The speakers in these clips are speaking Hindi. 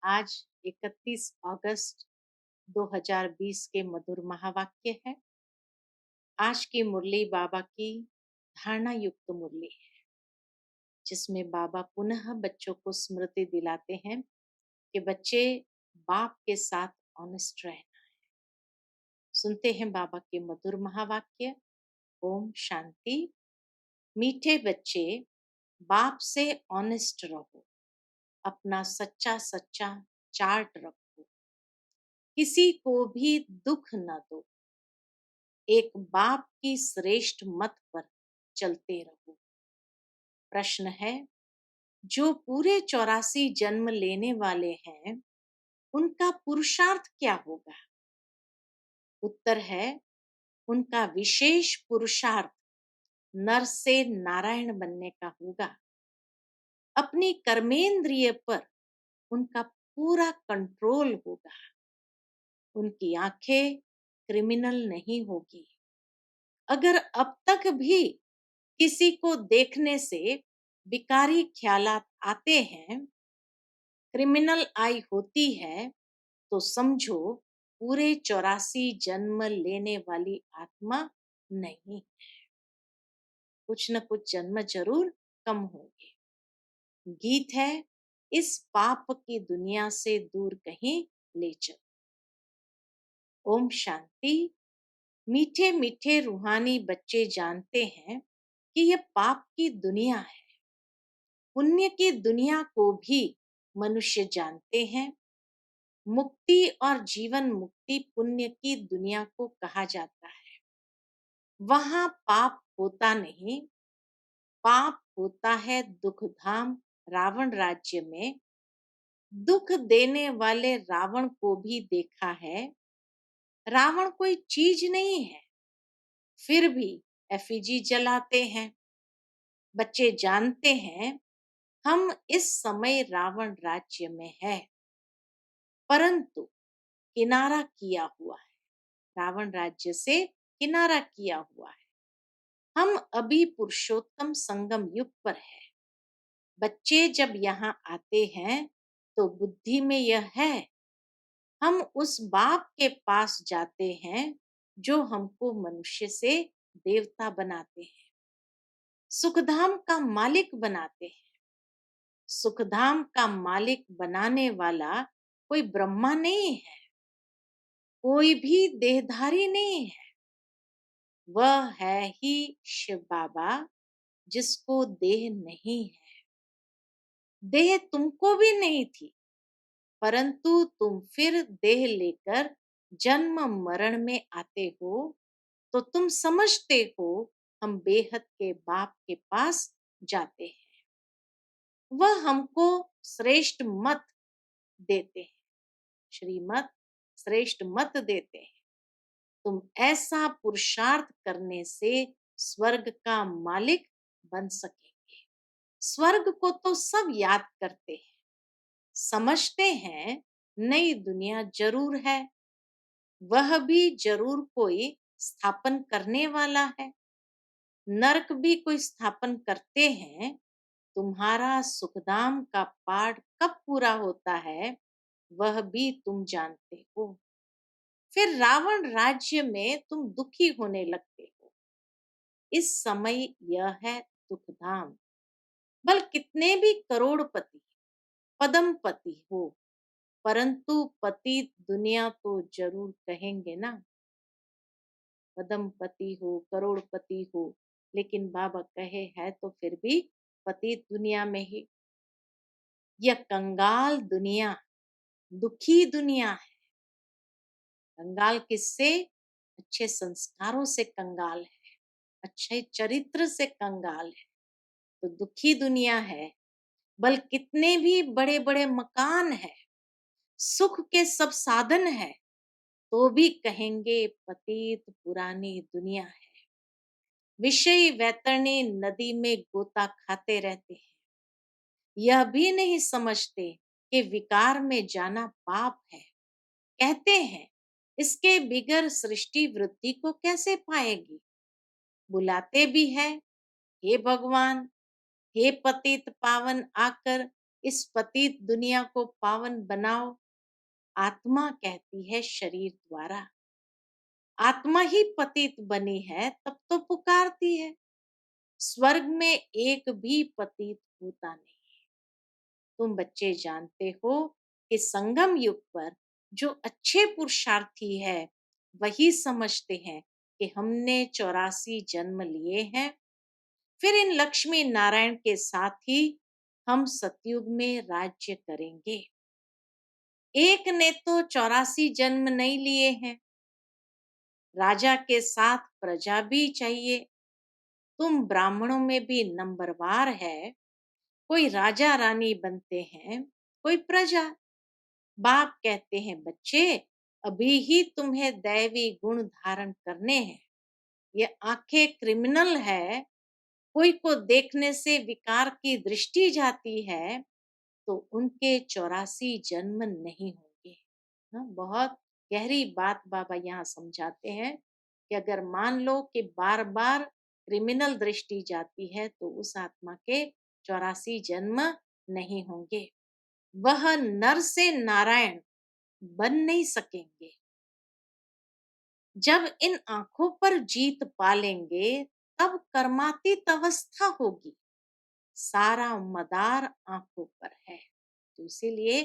आज 31 अगस्त 2020 के मधुर महावाक्य है। आज की मुरली बाबा की धारणा युक्त मुरली है, जिसमें बाबा पुनः बच्चों को स्मृति दिलाते हैं कि बच्चे बाप के साथ ऑनेस्ट रहना। सुनते हैं बाबा के मधुर महावाक्य। ओम शांति। मीठे बच्चे, बाप से ऑनेस्ट रहो, अपना सच्चा सच्चा चार्ट रखो, किसी को भी दुख न दो, एक बाप की श्रेष्ठ मत पर चलते रहो। प्रश्न है, जो पूरे 84 जन्म लेने वाले हैं, उनका पुरुषार्थ क्या होगा? उत्तर है, उनका विशेष पुरुषार्थ नर से नारायण बनने का होगा। अपनी कर्मेंद्रिय पर उनका पूरा कंट्रोल होगा। उनकी आंखें क्रिमिनल नहीं होगी। अगर अब तक भी किसी को देखने से विकारी ख्यालात आते हैं, क्रिमिनल आई होती है, तो समझो पूरे 84 जन्म लेने वाली आत्मा नहीं। कुछ न कुछ जन्म जरूर कम होंगे। गीत है, इस पाप की दुनिया से दूर कहीं ले चलो। ओम शांति। मीठे मीठे रूहानी बच्चे जानते हैं कि यह पाप की दुनिया है। पुण्य की दुनिया को भी मनुष्य जानते हैं। मुक्ति और जीवन मुक्ति पुण्य की दुनिया को कहा जाता है। वहां पाप होता नहीं। पाप होता है दुख धाम रावण राज्य में। दुख देने वाले रावण को भी देखा है। रावण कोई चीज नहीं है, फिर भी एफिजी जलाते हैं। बच्चे जानते हैं हम इस समय रावण राज्य में है, परंतु किनारा किया हुआ है। रावण राज्य से किनारा किया हुआ है। हम अभी पुरुषोत्तम संगम युग पर है। बच्चे जब यहाँ आते हैं तो बुद्धि में यह है, हम उस बाप के पास जाते हैं जो हमको मनुष्य से देवता बनाते हैं, सुखधाम का मालिक बनाते हैं। सुखधाम का मालिक बनाने वाला कोई ब्रह्मा नहीं है, कोई भी देहधारी नहीं है। वह है ही शिव बाबा, जिसको देह नहीं है। देह तुमको भी नहीं थी, परंतु तुम फिर देह लेकर जन्म मरण में आते हो, तो तुम समझते हो हम बेहद के बाप के पास जाते हैं। वह हमको श्रेष्ठ मत देते हैं, श्रीमत श्रेष्ठ मत देते हैं। तुम ऐसा पुरुषार्थ करने से स्वर्ग का मालिक बन सकेंगे। स्वर्ग को तो सब याद करते हैं, समझते हैं नई दुनिया जरूर है, वह भी जरूर कोई स्थापन करने वाला है। नरक भी कोई स्थापन करते हैं। तुम्हारा सुखधाम का पाठ कब पूरा होता है, वह भी तुम जानते हो। फिर रावण राज्य में तुम दुखी होने लगते हो। इस समय यह है दुखधाम। बल कितने भी करोड़पति पदमपति हो, परंतु पति दुनिया तो जरूर कहेंगे ना। पदमपति हो, करोड़पति हो, लेकिन बाबा कहे है तो फिर भी पति दुनिया में ही। यह कंगाल दुनिया दुखी दुनिया है। कंगाल किससे? अच्छे संस्कारों से कंगाल है, अच्छे चरित्र से कंगाल है, तो दुखी दुनिया है। बल कितने भी बड़े बड़े मकान है, सुख के सब साधन है, तो भी कहेंगे पतित पुरानी दुनिया है। विषय वैतरणी नदी में गोता खाते रहते हैं। यह भी नहीं समझते कि विकार में जाना पाप है। कहते हैं इसके बिगर सृष्टि वृद्धि को कैसे पाएगी। बुलाते भी है, हे भगवान, हे पतित पावन आकर इस पतित दुनिया को पावन बनाओ। आत्मा कहती है शरीर द्वारा। आत्मा ही पतित बनी है तब तो पुकारती है। स्वर्ग में एक भी पतित होता नहीं। तुम बच्चे जानते हो कि संगम युग पर जो अच्छे पुरुषार्थी है वही समझते हैं कि हमने 84 जन्म लिए हैं। फिर इन लक्ष्मी नारायण के साथ ही हम सतयुग में राज्य करेंगे। एक ने तो 84 जन्म नहीं लिए हैं। राजा के साथ प्रजा भी चाहिए। तुम ब्राह्मणों में भी नंबरवार है। कोई राजा रानी बनते हैं, कोई प्रजा। बाप कहते हैं बच्चे, अभी ही तुम्हें दैवी गुण धारण करने हैं। ये आंखें क्रिमिनल है। कोई को देखने से विकार की दृष्टि जाती है तो उनके 84 जन्म नहीं होंगे। हाँ, बहुत गहरी बात बाबा यहाँ समझाते हैं कि अगर मान लो कि बार बार क्रिमिनल दृष्टि जाती है तो उस आत्मा के 84 जन्म नहीं होंगे। वह नर से नारायण बन नहीं सकेंगे। जब इन आंखों पर जीत पालेंगे तब कर्मातीत अवस्था होगी। सारा मदार आंखों पर है। तो इसीलिए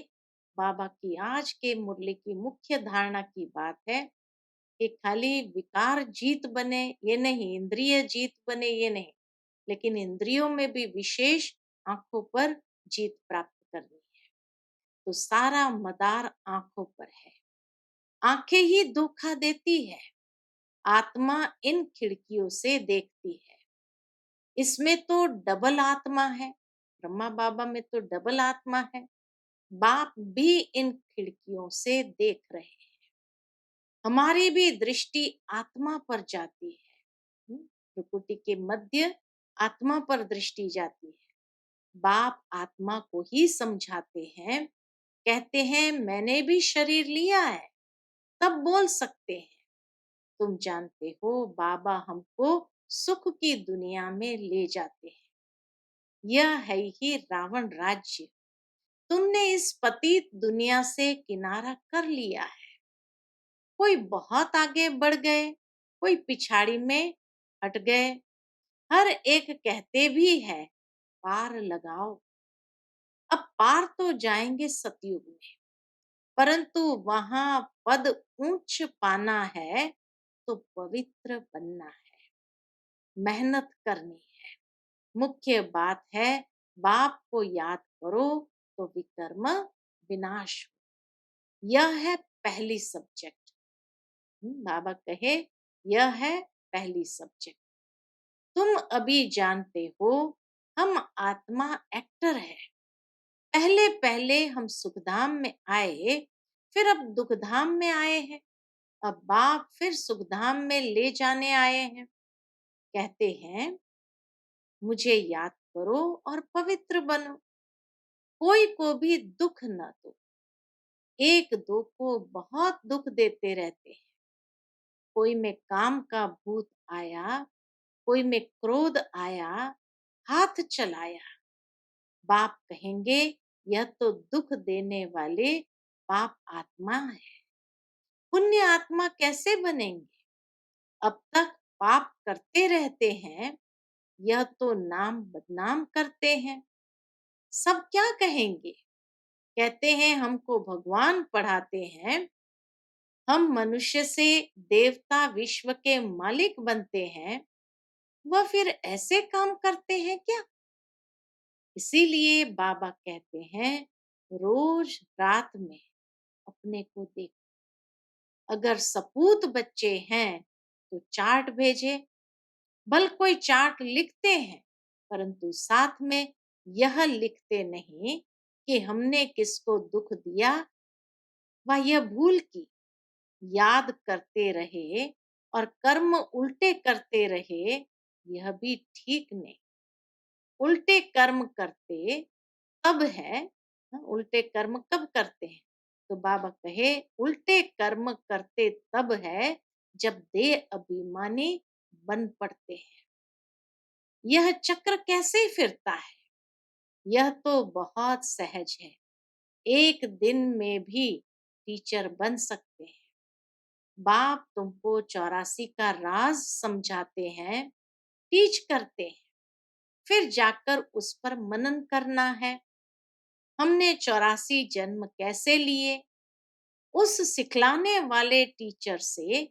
बाबा की आज के मुरली की मुख्य धारणा की बात है कि खाली विकार जीत बने ये नहीं, इंद्रिय जीत बने ये नहीं, लेकिन इंद्रियों में भी विशेष आंखों पर जीत प्राप्त करनी है। तो सारा मदार आंखों पर है। आंखें ही धोखा देती है। आत्मा इन खिड़कियों से देखती है। इसमें तो डबल आत्मा है। ब्रह्मा बाबा में तो डबल आत्मा है। बाप भी इन खिड़कियों से देख रहे हैं। हमारी भी दृष्टि आत्मा पर जाती है। प्रकृति के मध्य आत्मा पर दृष्टि जाती है। बाप आत्मा को ही समझाते हैं। कहते हैं मैंने भी शरीर लिया है, तब बोल सकते हैं। तुम जानते हो बाबा हमको सुख की दुनिया में ले जाते हैं। यह है ही रावण राज्य। तुमने इस पतित दुनिया से किनारा कर लिया है। कोई बहुत आगे बढ़ गए, कोई पिछाड़ी में हट गए। हर एक कहते भी है पार लगाओ। अब पार तो जाएंगे सतयुग में, परंतु वहां पद ऊंच पाना है तो पवित्र बनना है, मेहनत करनी है। मुख्य बात है बाप को याद करो तो विकर्म विनाश हो। यह है पहली सब्जेक्ट। बाबा कहे यह है पहली सब्जेक्ट। तुम अभी जानते हो हम आत्मा एक्टर है। पहले पहले हम सुखधाम में आए, फिर अब दुखधाम में आए हैं। अब बाप फिर सुखधाम में ले जाने आए हैं। कहते हैं मुझे याद करो और पवित्र बनो। कोई को भी दुख न दो। एक दो को बहुत दुख देते रहते हैं। कोई में काम का भूत आया, कोई में क्रोध आया, हाथ चलाया। बाप कहेंगे यह तो दुख देने वाले पाप आत्मा है। पुण्य आत्मा कैसे बनेंगे? अब तक पाप करते रहते हैं। यह तो नाम बदनाम करते हैं। सब क्या कहेंगे? कहते हैं हमको भगवान पढ़ाते हैं। हम मनुष्य से देवता विश्व के मालिक बनते हैं। वह फिर ऐसे काम करते हैं क्या? इसीलिए बाबा कहते हैं रोज रात में अपने को देखो। अगर सपूत बच्चे हैं तो चार्ट भेजे। भल कोई चार्ट लिखते हैं, परंतु साथ में यह लिखते नहीं कि हमने किसको दुख दिया व यह भूल की। याद करते रहे और कर्म उल्टे करते रहे, यह भी ठीक नहीं। उल्टे कर्म करते तब है। उल्टे कर्म कब करते हैं? तो बाबा कहे उल्टे कर्म करते तब है जब देह अभिमानी बन पड़ते हैं। यह चक्र कैसे फिरता है? यह तो बहुत सहज है। एक दिन में भी टीचर बन सकते हैं। बाप तुमको 84 का राज समझाते हैं, टीच करते हैं, फिर जाकर उस पर मनन करना है। हमने 84 जन्म कैसे लिए? उस सिखलाने वाले टीचर से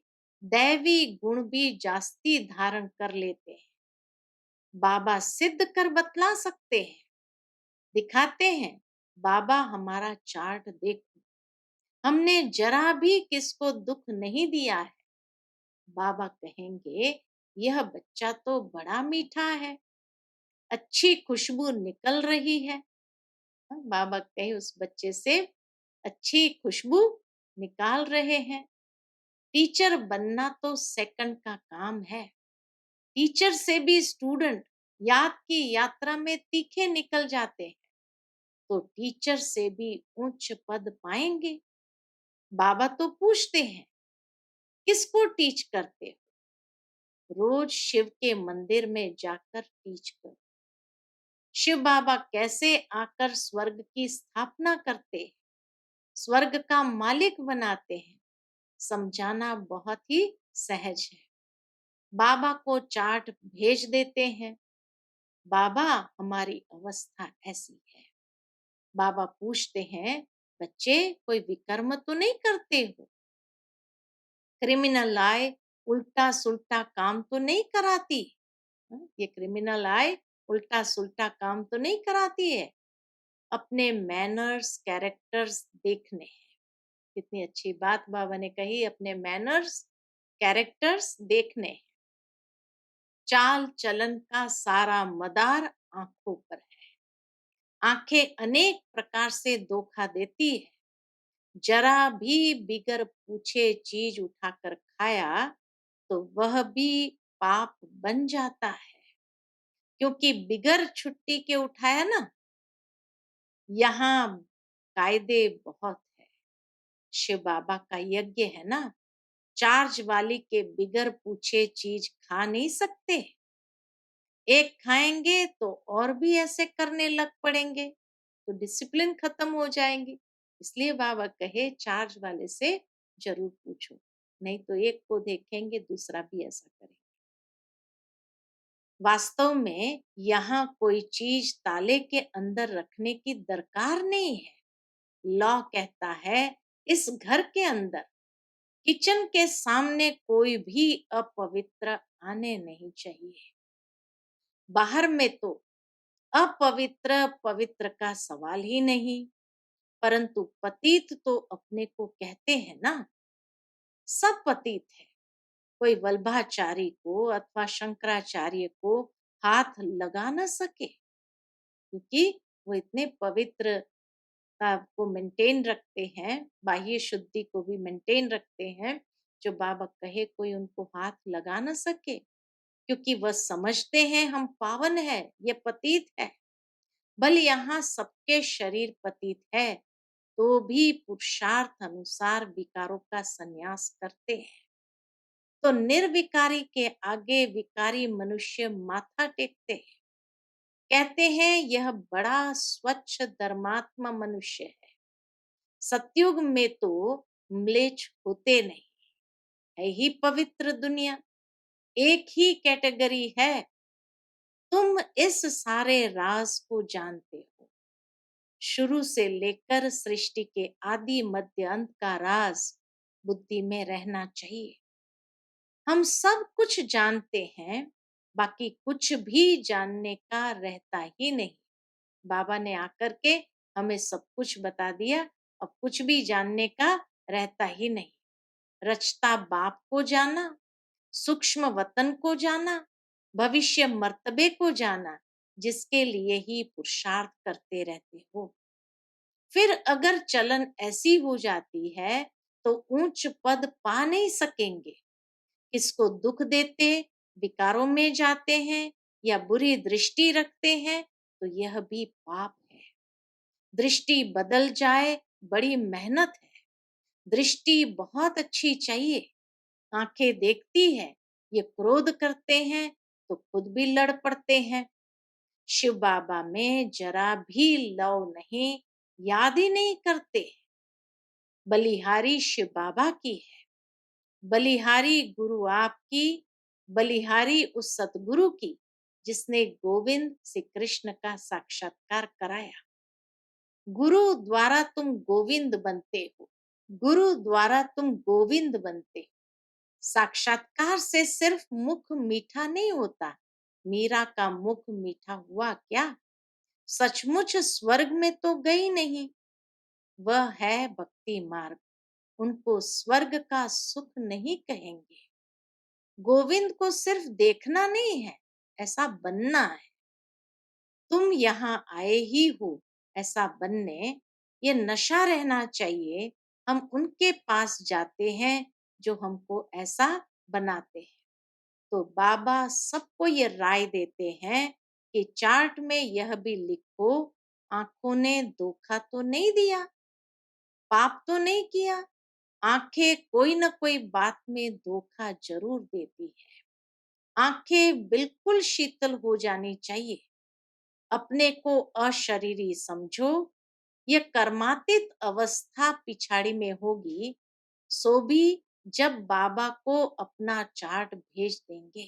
दैवी गुण भी जास्ती धारण कर लेते हैं। बाबा सिद्ध कर बतला सकते हैं, दिखाते हैं। बाबा हमारा चार्ट देखो, हमने जरा भी किसको दुख नहीं दिया है। बाबा कहेंगे यह बच्चा तो बड़ा मीठा है, अच्छी खुशबू निकल रही है। बाबा कहे उस बच्चे से अच्छी खुशबू निकाल रहे हैं। टीचर बनना तो सेकंड का काम है। टीचर से भी स्टूडेंट याद की यात्रा में तीखे निकल जाते हैं, तो टीचर से भी उच्च पद पाएंगे। बाबा तो पूछते हैं, किसको टीच करते हो? रोज शिव के मंदिर में जाकर टीच करो। शिव बाबा कैसे आकर स्वर्ग की स्थापना करते हैं, स्वर्ग का मालिक बनाते हैं, समझाना बहुत ही सहज है। बाबा को चार्ट भेज देते हैं। बाबा हमारी अवस्था ऐसी है। बाबा पूछते हैं, बच्चे कोई विकर्म तो नहीं करते हो? क्रिमिनल आए उल्टा सुल्टा काम तो नहीं कराती? ये क्रिमिनल आए उल्टा सुल्टा काम तो नहीं कराती है? अपने मैनर्स कैरेक्टर्स देखने हैं। कितनी अच्छी बात बाबा ने कही, अपने मैनर्स कैरेक्टर्स देखने हैं। चाल चलन का सारा मदार आंखों पर है। आंखें अनेक प्रकार से धोखा देती है। जरा भी बिगर पूछे चीज उठाकर खाया तो वह भी पाप बन जाता है। क्योंकि बिगर छुट्टी के उठाया ना, यहाँ कायदे बहुत है। शिव बाबा का यज्ञ है ना, चार्ज वाली के बिगर पूछे चीज खा नहीं सकते। एक खाएंगे तो और भी ऐसे करने लग पड़ेंगे, तो डिसिप्लिन खत्म हो जाएंगी। इसलिए बाबा कहे चार्ज वाले से जरूर पूछो, नहीं तो एक को देखेंगे दूसरा भी ऐसा करेगा। वास्तव में यहाँ कोई चीज ताले के अंदर रखने की दरकार नहीं है। लॉ कहता है इस घर के अंदर किचन के सामने कोई भी अपवित्र आने नहीं चाहिए। बाहर में तो अपवित्र पवित्र का सवाल ही नहीं। परंतु पतित तो अपने को कहते हैं ना, सब पतित है। कोई वल्भाचारी को अथवा शंकराचार्य को हाथ लगा न सके, क्योंकि वो इतने पवित्र को मेंटेन रखते हैं, बाह्य शुद्धि को भी मेंटेन रखते हैं, जो बाबा कहे कोई उनको हाथ लगा न सके। क्योंकि वह समझते हैं हम पावन है, ये पतित है। भले यहाँ सबके शरीर पतित है, तो भी पुरुषार्थ अनुसार विकारों का संन्यास करते हैं। तो निर्विकारी के आगे विकारी मनुष्य माथा टेकते हैं। कहते हैं यह बड़ा स्वच्छ धर्मात्मा मनुष्य है। सतयुग में तो म्लेच्छ होते नहीं, है ही पवित्र दुनिया, एक ही कैटेगरी है। तुम इस सारे राज को जानते हो। शुरू से लेकर सृष्टि के आदि मध्य अंत का राज बुद्धि में रहना चाहिए। हम सब कुछ जानते हैं, बाकी कुछ भी जानने का रहता ही नहीं। बाबा ने आकर के हमें सब कुछ बता दिया, अब कुछ भी जानने का रहता ही नहीं। रचता बाप को जाना, सूक्ष्म वतन को जाना, भविष्य मर्तबे को जाना, जिसके लिए ही पुरुषार्थ करते रहते हो। फिर अगर चलन ऐसी हो जाती है तो ऊंच पद पा नहीं सकेंगे। किसको दुख देते, विकारों में जाते हैं या बुरी दृष्टि रखते हैं, तो यह भी पाप है। दृष्टि बदल जाए बड़ी मेहनत है। दृष्टि बहुत अच्छी चाहिए। आंखें देखती है, ये क्रोध करते हैं तो खुद भी लड़ पड़ते हैं। शिव बाबा में जरा भी लव नहीं, याद ही नहीं करते। बलिहारी शिव बाबा की है, बलिहारी गुरु आपकी, बलिहारी उस सतगुरु की जिसने गोविंद श्री कृष्ण का साक्षात्कार कराया। गुरु द्वारा तुम गोविंद बनते हो, गुरु द्वारा तुम गोविंद बनते हो। साक्षात्कार से सिर्फ मुख मीठा नहीं होता। मीरा का मुख मीठा हुआ क्या? सचमुच स्वर्ग में तो गई नहीं। वह है भक्ति मार्ग, उनको स्वर्ग का सुख नहीं कहेंगे। गोविंद को सिर्फ देखना नहीं है, ऐसा बनना है। तुम यहाँ आए ही हो ऐसा बनने, ये नशा रहना चाहिए। हम उनके पास जाते हैं जो हमको ऐसा बनाते हैं। तो बाबा सबको ये राय देते हैं कि चार्ट में यह भी लिखो, आंखों ने धोखा तो नहीं दिया, पाप तो नहीं किया। आंखें कोई न कोई बात में धोखा जरूर देती है। आंखें बिल्कुल शीतल हो जानी चाहिए। अपने को अशरीरी समझो। यह कर्मातीत अवस्था पिछाड़ी में होगी, सो भी जब बाबा को अपना चार्ट भेज देंगे।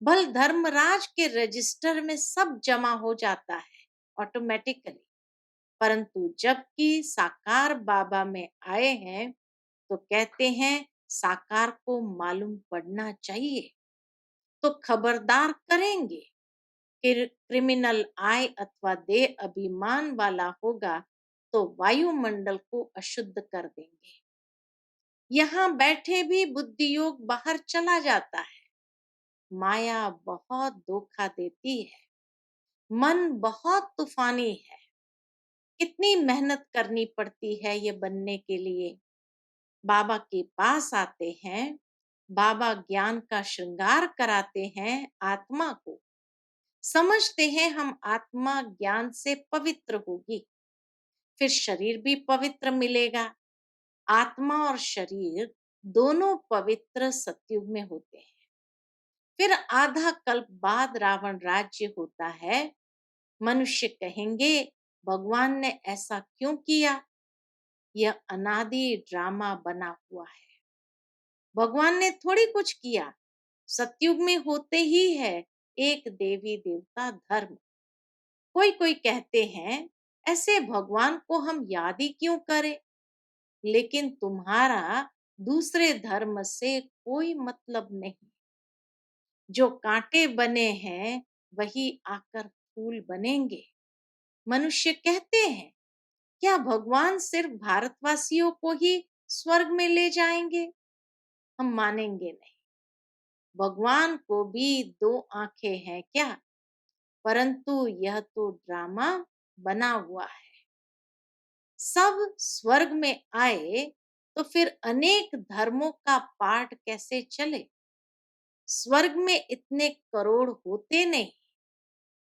भल धर्मराज के रजिस्टर में सब जमा हो जाता है ऑटोमेटिकली। परंतु जबकि साकार बाबा में आए हैं तो कहते हैं साकार को मालूम पड़ना चाहिए, तो खबरदार करेंगे। क्रिमिनल आय अथवा देह अभिमान वाला होगा तो वायुमंडल को अशुद्ध कर देंगे। यहाँ बैठे भी बुद्धि योग बाहर चला जाता है। माया बहुत धोखा देती है। मन बहुत तूफानी है। कितनी मेहनत करनी पड़ती है ये बनने के लिए। बाबा के पास आते हैं, बाबा ज्ञान का श्रृंगार कराते हैं आत्मा को। समझते हैं हम आत्मा ज्ञान से पवित्र होगी, फिर शरीर भी पवित्र मिलेगा। आत्मा और शरीर दोनों पवित्र सतयुग में होते हैं। फिर आधा कल्प बाद रावण राज्य होता है। मनुष्य कहेंगे भगवान ने ऐसा क्यों किया? यह अनादि ड्रामा बना हुआ है। भगवान ने थोड़ी कुछ किया। सतयुग में होते ही है एक देवी देवता धर्म। कोई कोई कहते हैं ऐसे भगवान को हम याद ही क्यों करें? लेकिन तुम्हारा दूसरे धर्म से कोई मतलब नहीं। जो कांटे बने हैं वही आकर फूल बनेंगे। मनुष्य कहते हैं क्या भगवान सिर्फ भारतवासियों को ही स्वर्ग में ले जाएंगे? हम मानेंगे नहीं। भगवान को भी दो आंखें हैं क्या? परंतु यह तो ड्रामा बना हुआ है। सब स्वर्ग में आए तो फिर अनेक धर्मों का पाठ कैसे चले? स्वर्ग में इतने करोड़ होते नहीं।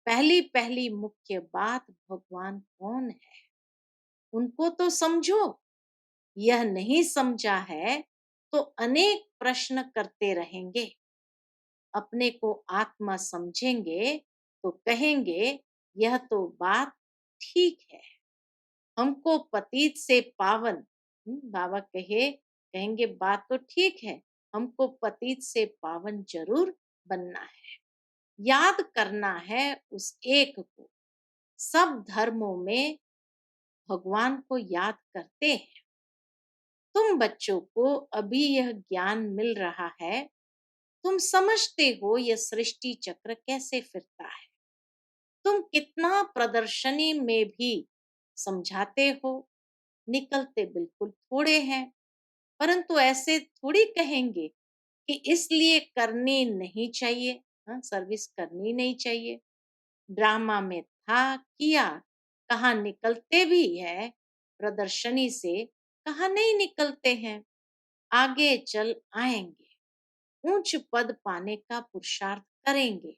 पहली पहली मुख्य बात भगवान कौन है, उनको तो समझो। यह नहीं समझा है तो अनेक प्रश्न करते रहेंगे। अपने को आत्मा समझेंगे तो कहेंगे यह तो बात ठीक है। हमको पतित से पावन, बाबा कहेंगे बात तो ठीक है, हमको पतित से पावन जरूर बनना है। याद करना है उस एक को। सब धर्मों में भगवान को याद करते हैं। तुम बच्चों को अभी यह ज्ञान मिल रहा है। तुम समझते हो यह सृष्टि चक्र कैसे फिरता है। तुम कितना प्रदर्शनी में भी समझाते हो, निकलते बिल्कुल थोड़े हैं। परंतु ऐसे थोड़ी कहेंगे कि इसलिए करनी नहीं चाहिए, हाँ सर्विस करनी नहीं चाहिए। ड्रामा में था किया, कहाँ निकलते भी है प्रदर्शनी से, कहाँ नहीं निकलते हैं। आगे चल आएंगे, ऊंच पद पाने का पुरुषार्थ करेंगे।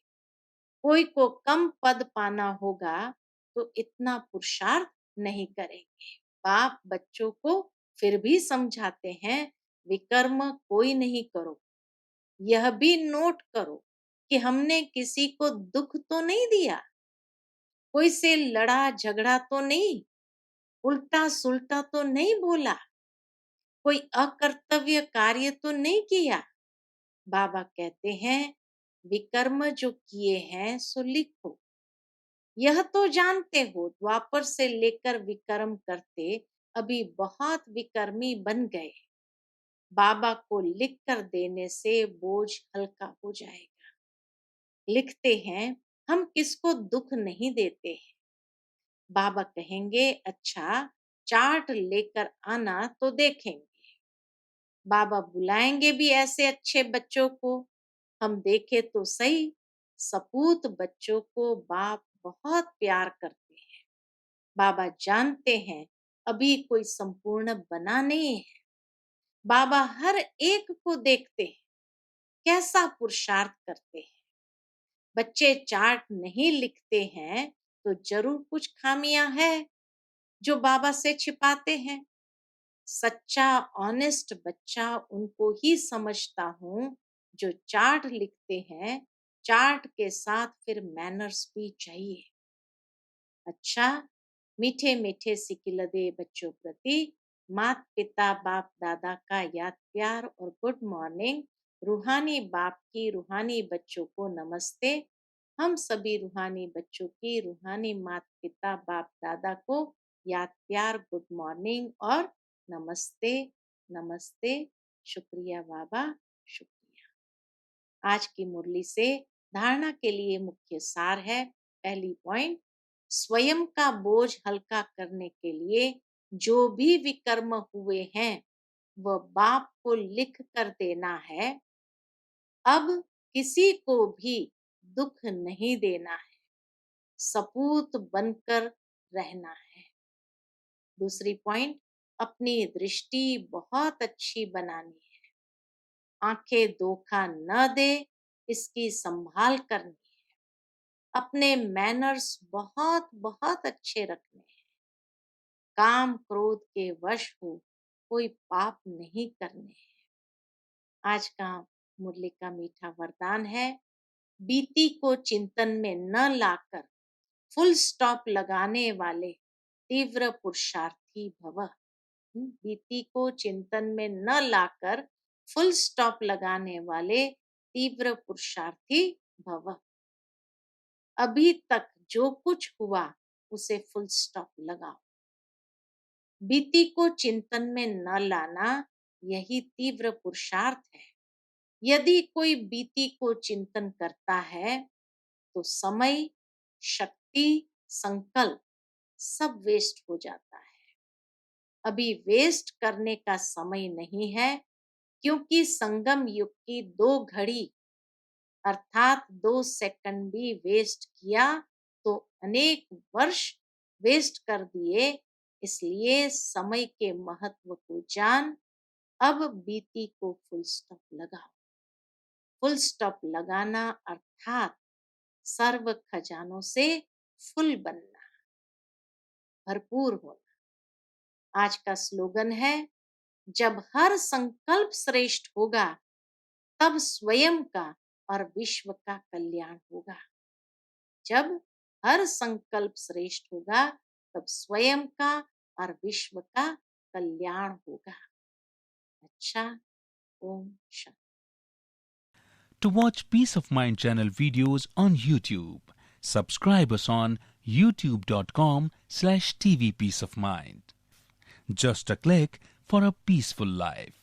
कोई को कम पद पाना होगा तो इतना पुरुषार्थ नहीं करेंगे। बाप बच्चों को फिर भी समझाते हैं विकर्म कोई नहीं करो। यह भी नोट करो कि हमने किसी को दुख तो नहीं दिया। कोई से लड़ा झगड़ा तो नहीं, उल्टा सुल्टा तो नहीं बोला, कोई अकर्तव्य कार्य तो नहीं किया। बाबा कहते हैं, विकर्म जो किए हैं सो लिखो। यह तो जानते हो, द्वापर से लेकर विकर्म करते अभी बहुत विकर्मी बन गए। बाबा को लिख कर देने से बोझ हल्का हो जाएगा। लिखते हैं, हम किसको दुख नहीं देते हैं। बाबा कहेंगे, अच्छा चार्ट लेकर आना तो देखेंगे। बाबा बुलाएंगे भी ऐसे अच्छे बच्चों को। हम देखे तो सही, सपूत बच्चों को बाप बहुत प्यार करते हैं। बाबा जानते हैं अभी कोई संपूर्ण बना नहीं है। बाबा हर एक को देखते हैं, कैसा पुरुषार्थ करते हैं। बच्चे चार्ट नहीं लिखते हैं तो जरूर कुछ खामियां है जो बाबा से छिपाते हैं। सच्चा ऑनेस्ट बच्चा उनको ही समझता हूँ जो चार्ट लिखते हैं। चार्ट के साथ फिर मैनर्स भी चाहिए। अच्छा, मीठे मीठे सिकिलदे बच्चों प्रति मात पिता बाप दादा का याद प्यार और गुड मॉर्निंग। रूहानी बाप की रूहानी बच्चों को नमस्ते। हम सभी रूहानी बच्चों की रूहानी मात पिता बाप दादा को याद प्यार गुड मॉर्निंग और नमस्ते। नमस्ते। शुक्रिया बाबा, शुक्रिया। आज की मुरली से धारणा के लिए मुख्य सार है। पहली पॉइंट, स्वयं का बोझ हल्का करने के लिए जो भी विकर्म हुए हैं वह बाप को लिख कर देना है। अब किसी को भी दुख नहीं देना है, सपूत बनकर रहना है। दूसरी पॉइंट, अपनी दृष्टि बहुत अच्छी बनानी है। आंखें धोखा न दे, इसकी संभाल करनी है। अपने मैनर्स बहुत बहुत अच्छे रखने हैं। काम क्रोध के वश हो कोई पाप नहीं करने हैं। आज का मुरली का मीठा वरदान है, बीती को चिंतन में न लाकर फुल स्टॉप लगाने वाले तीव्र पुरुषार्थी भव। बीती को चिंतन में न लाकर फुल स्टॉप लगाने वाले तीव्र पुरुषार्थी भव। अभी तक जो कुछ हुआ उसे फुल स्टॉप लगाओ। बीती को चिंतन में न लाना यही तीव्र पुरुषार्थ है। यदि कोई बीती को चिंतन करता है तो समय, शक्ति, संकल्प सब वेस्ट हो जाता है। अभी वेस्ट करने का समय नहीं है, क्योंकि संगम युग की 2 घड़ी अर्थात 2 सेकंड भी वेस्ट किया तो अनेक वर्ष वेस्ट कर दिए। इसलिए समय के महत्व को जान, अब बीती को फुल स्टॉप लगाओ। फुल स्टॉप लगाना अर्थात सर्व खजानों से फुल बनना, भरपूर होना। आज का स्लोगन है, जब हर संकल्प श्रेष्ठ होगा तब स्वयं का और विश्व का कल्याण होगा। जब हर संकल्प श्रेष्ठ होगा तब स्वयं का और विश्व का कल्याण होगा। अच्छा, Om Shanti. To watch Peace of Mind channel videos on YouTube, subscribe us on youtube.com/tvpeaceofmind. Just a click for a peaceful life.